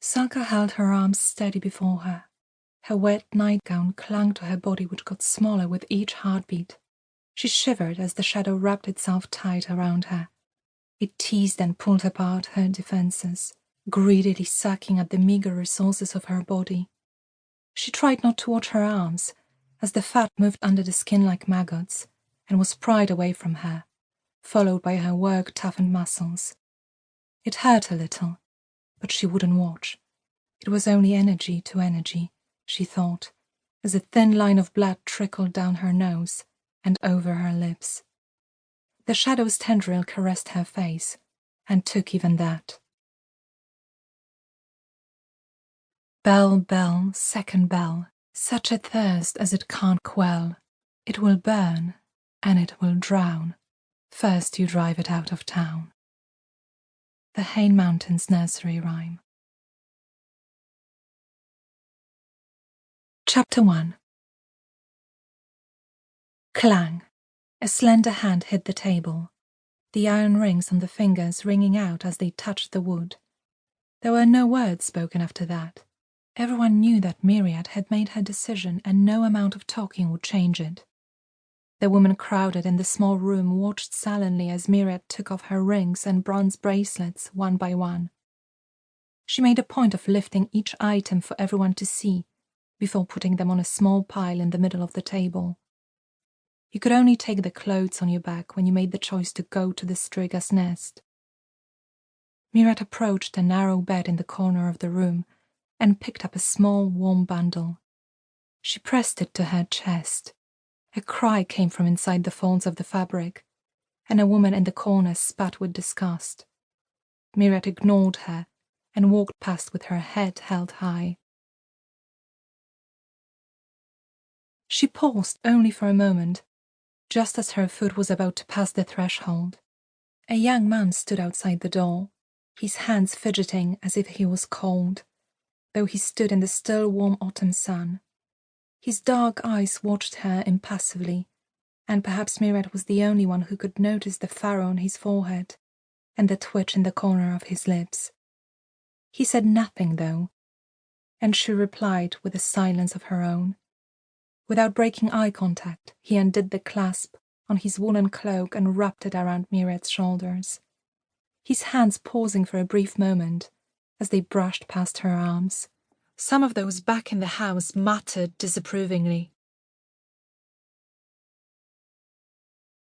Salka held her arms steady before her. Her wet nightgown clung to her body, which got smaller with each heartbeat. She shivered as the shadow wrapped itself tight around her. It teased and pulled apart her defenses, greedily sucking at the meager resources of her body. She tried not to watch her arms, as the fat moved under the skin like maggots, and was pried away from her, followed by her work-toughened muscles. It hurt a little, but she wouldn't watch. It was only energy to energy, she thought, as a thin line of blood trickled down her nose and over her lips. The shadow's tendril caressed her face, and took even that. Bell, bell, second bell, such a thirst as it can't quell. It will burn, and it will drown. First you drive it out of town. The Hain Mountains Nursery Rhyme. Chapter 1. Clang. A slender hand hit the table, the iron rings on the fingers ringing out as they touched the wood. There were no words spoken after that. Everyone knew that Miriat had made her decision, and no amount of talking would change it. The women crowded in the small room watched sullenly as Miriat took off her rings and bronze bracelets one by one. She made a point of lifting each item for everyone to see before putting them on a small pile in the middle of the table. You could only take the clothes on your back when you made the choice to go to the striga's nest. Miriat approached a narrow bed in the corner of the room and picked up a small, warm bundle. She pressed it to her chest. A cry came from inside the folds of the fabric, and a woman in the corner spat with disgust. Miriat ignored her and walked past with her head held high. She paused only for a moment, just as her foot was about to pass the threshold. A young man stood outside the door, his hands fidgeting as if he was cold, though he stood in the still warm autumn sun. His dark eyes watched her impassively, and perhaps Miriat was the only one who could notice the furrow on his forehead and the twitch in the corner of his lips. He said nothing, though, and she replied with a silence of her own. Without breaking eye contact, he undid the clasp on his woolen cloak and wrapped it around Miriat's shoulders, his hands pausing for a brief moment as they brushed past her arms. Some of those back in the house muttered disapprovingly.